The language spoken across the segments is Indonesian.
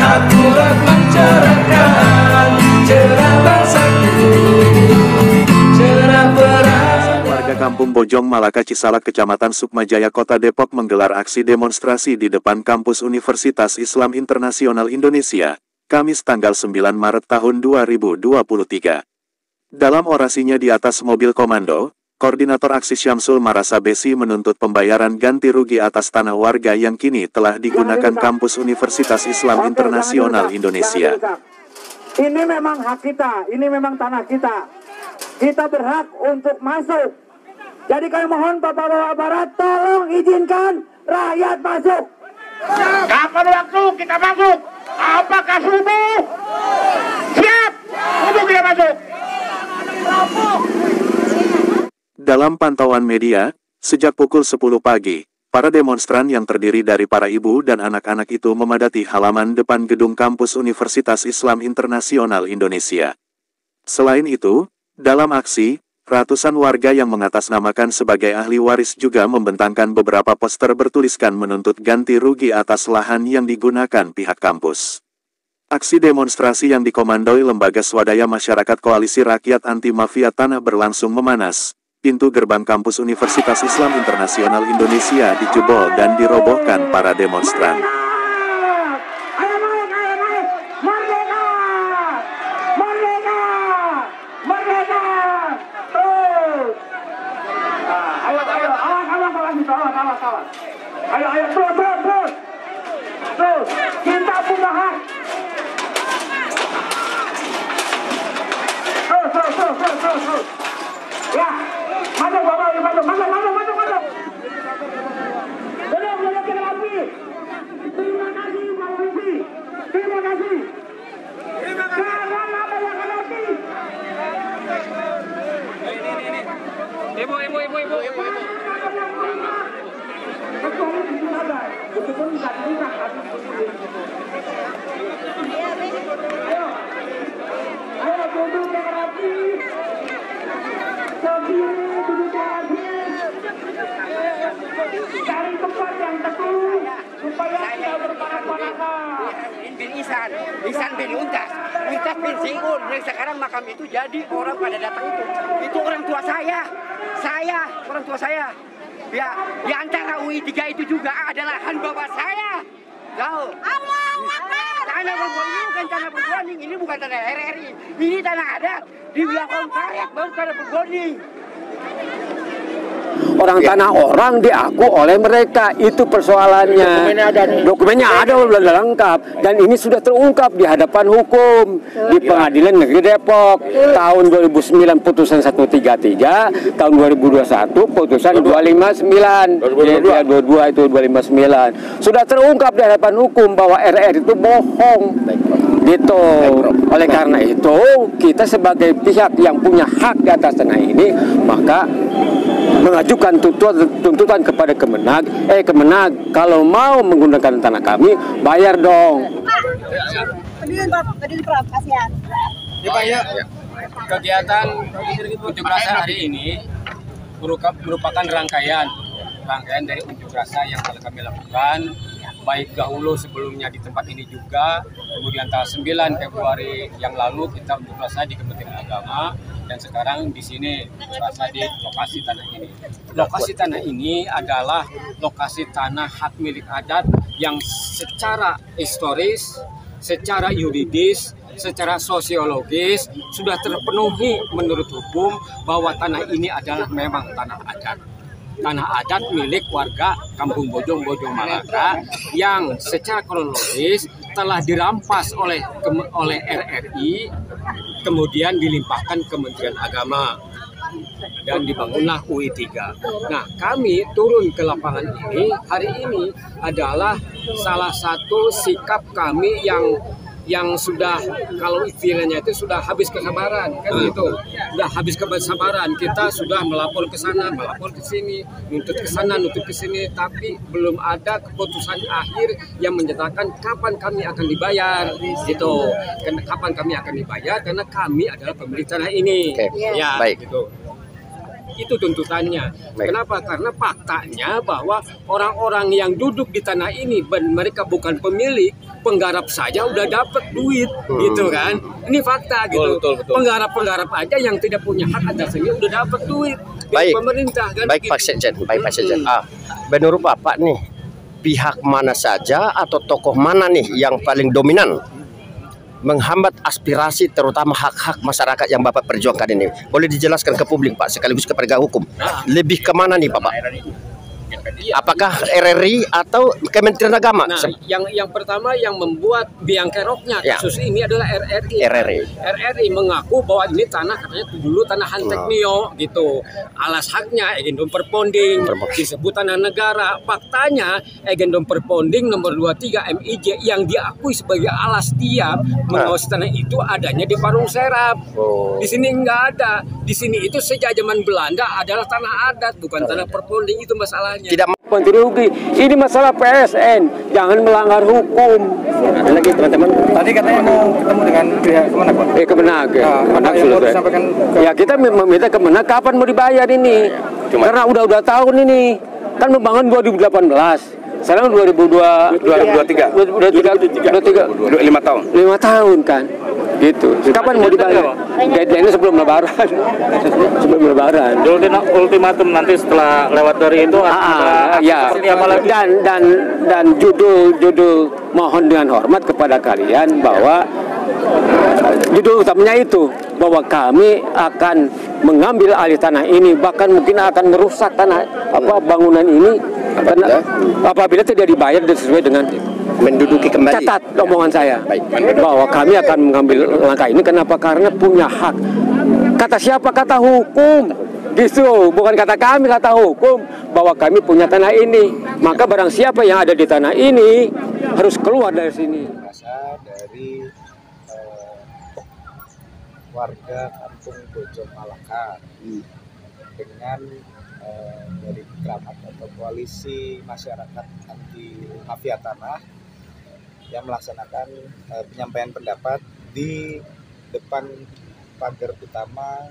akurat mencerahkan cerah bangsaku, cerah perang. Warga Kampung Bojong Malaka Cisalak Kecamatan Sukmajaya Kota Depok menggelar aksi demonstrasi di depan kampus Universitas Islam Internasional Indonesia, Kamis tanggal 9 Maret tahun 2023. Dalam orasinya di atas mobil komando, Koordinator Aksi Syamsul Marasa Besi menuntut pembayaran ganti rugi atas tanah warga yang kini telah digunakan kampus Universitas Islam Internasional Indonesia. Ini memang hak kita, ini memang tanah kita. Kita berhak untuk masuk. Jadi kami mohon Bapak-Bapak Barat, tolong izinkan rakyat masuk. Kapan waktu kita masuk? Apakah subuh? Siap! Subuh kita masuk. Dalam pantauan media, sejak pukul 10 pagi, para demonstran yang terdiri dari para ibu dan anak-anak itu memadati halaman depan gedung kampus Universitas Islam Internasional Indonesia. Selain itu, dalam aksi, ratusan warga yang mengatasnamakan sebagai ahli waris juga membentangkan beberapa poster bertuliskan menuntut ganti rugi atas lahan yang digunakan pihak kampus. Aksi demonstrasi yang dikomandoi Lembaga Swadaya Masyarakat Koalisi Rakyat Anti Mafia Tanah berlangsung memanas. Pintu gerbang kampus Universitas Islam Internasional Indonesia dijebol dan dirobohkan para demonstran. Ayo, terus, kita punya hak. Terus. Ya, maju Bapak, maju. Belum kita lagi. Terima kasih Pak Wisi. Terima kasih. Jangan ada yang lagi. Ibu. Kecuali di sini ada. Meskipun tidak bisa kami. Ayo duduk yang rapi. Cari tempat yang teduh supaya tidak berpanas-panasan. Isan bin Untas bin Singun yang sekarang makam itu jadi orang pada datang itu orang tua saya orang tua saya. Ya, di antara UI 3 itu juga ada lahan bapak saya. Tahu? Tanah berguling ini bukan tanah berguling, ini bukan tanah RRI, ini tanah adat. Di wilayah karet baru tanah berguling. Orang tanah orang diaku oleh mereka, itu persoalannya. Dokumennya ada sudah lengkap dan ini sudah terungkap di hadapan hukum di Pengadilan Negeri Depok tahun 2009 putusan 133, tahun 2021 putusan 259, 22 itu 259 sudah terungkap di hadapan hukum bahwa RR itu bohong. Gitu. Oleh karena itu kita sebagai pihak yang punya hak di atas tanah ini maka mengajukan tuntutan kepada Kemenag kalau mau menggunakan tanah kami bayar dong. Kasihan. Kegiatan unjuk rasa hari ini merupakan rangkaian dari unjuk rasa yang telah kami lakukan baik dahulu sebelumnya di tempat ini juga, kemudian tanggal 9 Februari yang lalu kita unjuk rasa di Kementerian Agama, dan sekarang di sini unjuk rasa di lokasi tanah ini. Lokasi tanah ini adalah lokasi tanah hak milik adat yang secara historis, secara yuridis, secara sosiologis sudah terpenuhi menurut hukum bahwa tanah ini adalah memang tanah adat. Tanah adat milik warga Kampung Bojong Malaka yang secara kronologis telah dirampas oleh RRI, kemudian dilimpahkan Kementerian Agama dan dibangunlah UI 3. Nah, kami turun ke lapangan ini hari ini adalah salah satu sikap kami yang sudah, kalau istilahnya itu sudah habis kesabaran, kan gitu. Sudah habis kesabaran, kita sudah melapor ke sana, melapor ke sini, nuntut ke sana, nuntut ke sini, tapi belum ada keputusan akhir yang menyatakan kapan kami akan dibayar, gitu. Kapan kami akan dibayar, karena kami adalah pemilik tanah ini. Ya, baik. Gitu. Itu tuntutannya. Baik. Kenapa? Karena faktanya bahwa orang-orang yang duduk di tanah ini mereka bukan pemilik, penggarap saja udah dapat duit, gitu kan? Ini fakta gitu. Betul. Penggarap aja yang tidak punya hak atas ini udah dapat duit dari Baik. pemerintah kan? Baik gitu. Pak Sekjen, baik Pak Sekjen. Menurut Bapak nih, pihak mana saja atau tokoh mana nih yang paling dominan menghambat aspirasi terutama hak-hak masyarakat yang Bapak perjuangkan ini? Boleh dijelaskan ke publik Pak, sekaligus ke penegak hukum. Lebih kemana nih Bapak? Apakah RRI atau Kementerian Agama? Nah, yang pertama yang membuat biang keroknya Ya. kasus ini adalah RRI. RRI mengaku bahwa ini tanah katanya dulu tanah Hanteknio gitu. Alas haknya Agendum Perponding disebut tanah negara. Faktanya Agendum Perponding nomor 23 MIJ yang diakui sebagai alas tiap mengawasi tanah itu adanya di Parung Serap. Di sini enggak ada. Di sini itu sejak zaman Belanda adalah tanah adat, bukan tanah Perponding, itu masalahnya. Tidak Menteri Rugi, ini masalah PSN, jangan melanggar hukum. ada lagi teman-teman. Tadi katanya mau ketemu dengan pihak Kemenak, Pak. Kemenak ya. Apa yang mau disampaikan Ya kita meminta Kemenak kapan mau dibayar ini? Karena udah tahun ini. Kan membangun 2018. Sekarang 2023. 5 tahun. 5 tahun kan. Gitu. Kapan mau dibayar? Deadline sebelum lebaran. Sebelum lebaran. Ultimatum nanti setelah lewat dari itu Ya. seperti apa lagi? Dan judul mohon dengan hormat kepada kalian bahwa judul utamanya itu bahwa kami akan mengambil alih tanah ini, bahkan mungkin akan merusak tanah bangunan ini apabila tidak dibayar sesuai dengan Menduduki kembali. catat omongan saya bahwa kami akan mengambil langkah ini. Kenapa? Karena punya hak. Kata siapa? Kata hukum. Gitu, bukan kata kami, kata hukum bahwa kami punya tanah ini. Maka barang siapa yang ada di tanah ini harus keluar dari sini. Dari warga kampung Bojong Malaka dengan dari Keramat atau Koalisi Masyarakat Anti Mafia Tanah yang melaksanakan penyampaian pendapat di depan pagar utama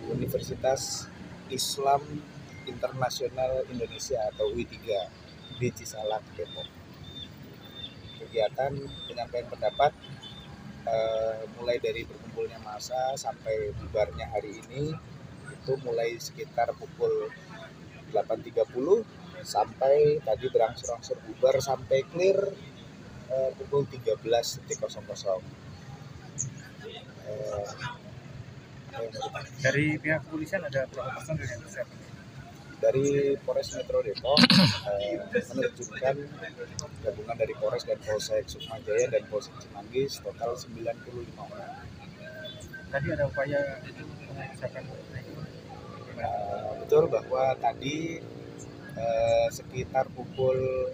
Universitas Islam Internasional Indonesia atau UI3 di Cisalak, Depok. Kegiatan penyampaian pendapat mulai dari berkumpulnya massa sampai bubarnya hari ini itu mulai sekitar pukul 8.30 sampai tadi berangsur-angsur bubar sampai clear pukul 13.00. Dari pihak kepolisian ada berapa personil yang disiapkan? Dari Polres Metro Depok menerjunkan gabungan dari Polres dan Polsek Sukma Jaya dan Polsek Cimanggis total 95 orang. Tadi ada upaya menyiapkan betul bahwa tadi sekitar pukul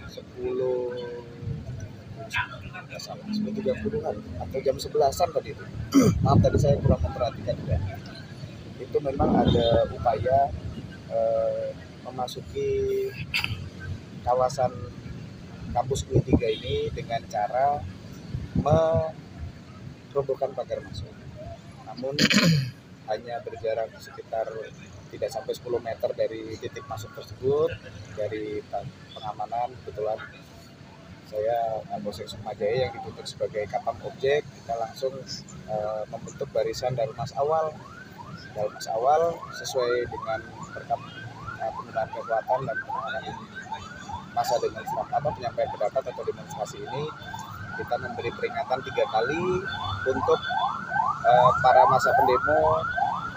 10.30-an atau jam 11-an tadi itu. Maaf tadi saya kurang memperhatikan juga. Itu memang ada upaya memasuki kawasan kampus UI3 ini dengan cara merobohkan pagar masuk. Namun hanya berjarak sekitar tidak sampai 10 meter dari titik masuk tersebut. Dari pengamanan kebetulan saya Polsek Sukma Jaya yang dibentuk sebagai kapal objek, kita langsung membentuk barisan darmas awal sesuai dengan penggunaan kekuatan dan penanganan masa penyampaian pendapat atau demonstrasi ini. Kita memberi peringatan 3 kali untuk para massa pendemo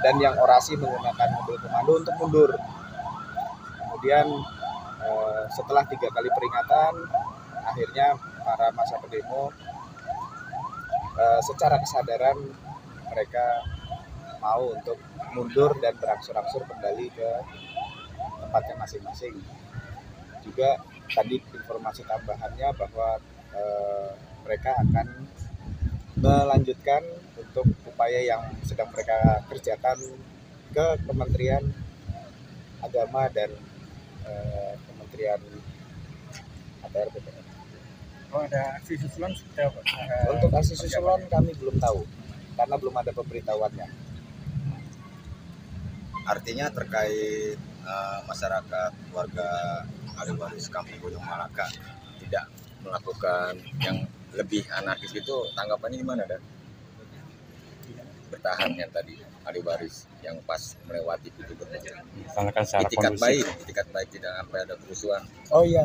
dan yang orasi menggunakan mobil komando untuk mundur. Kemudian setelah 3 kali peringatan, akhirnya para massa pendemo secara kesadaran mereka mau untuk mundur dan berangsur-angsur kembali ke tempatnya masing-masing. Juga tadi informasi tambahannya bahwa mereka akan melanjutkan untuk upaya yang sedang mereka kerjakan ke Kementerian Agama dan Kementerian ATR BPN. Oh, ada aksi susulan seperti apa? Untuk aksi susulan kami belum tahu karena belum ada pemberitahuannya. Artinya terkait masyarakat warga Aliwaris Kampung Gunung Malaka tidak melakukan yang lebih anarkis itu, tanggapannya gimana, Dan? Bertahan yang tadi Aliwaris yang pas melewati pintu gerbang. Itikat baik tidak sampai ada kerusuhan. Oh iya,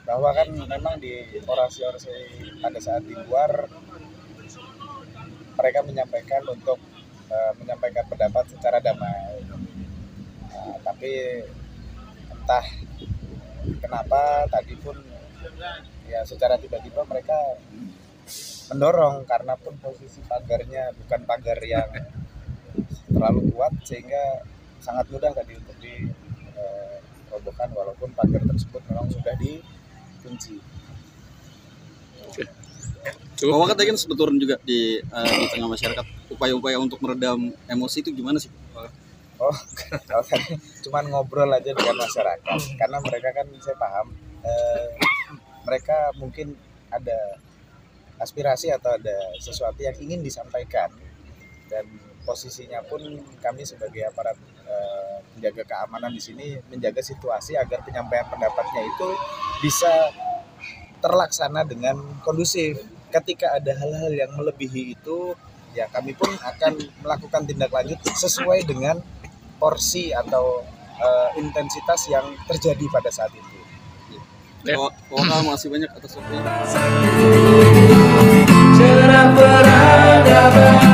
bahwa kan memang di orasi-orasi pada saat di luar mereka menyampaikan untuk menyampaikan pendapat secara damai. Tapi entah kenapa tadi pun ya secara tiba-tiba mereka mendorong, karena pun posisi pagarnya bukan pagar yang terlalu kuat sehingga sangat mudah tadi untuk dirobohkan, walaupun pagar tersebut memang sudah dikunci. Bahwa katanya kan sebetulnya juga di tengah masyarakat upaya-upaya untuk meredam emosi itu gimana sih? Oh, kalau tadi cuma ngobrol aja dengan masyarakat, karena mereka kan saya paham mereka mungkin ada aspirasi atau ada sesuatu yang ingin disampaikan, dan posisinya pun kami sebagai aparat menjaga keamanan di sini menjaga situasi agar penyampaian pendapatnya itu bisa terlaksana dengan kondusif. Ketika ada hal-hal yang melebihi itu, ya kami pun akan melakukan tindak lanjut sesuai dengan porsi atau intensitas yang terjadi pada saat itu. Terima kasih banyak atas waktunya. Cerah peradaban.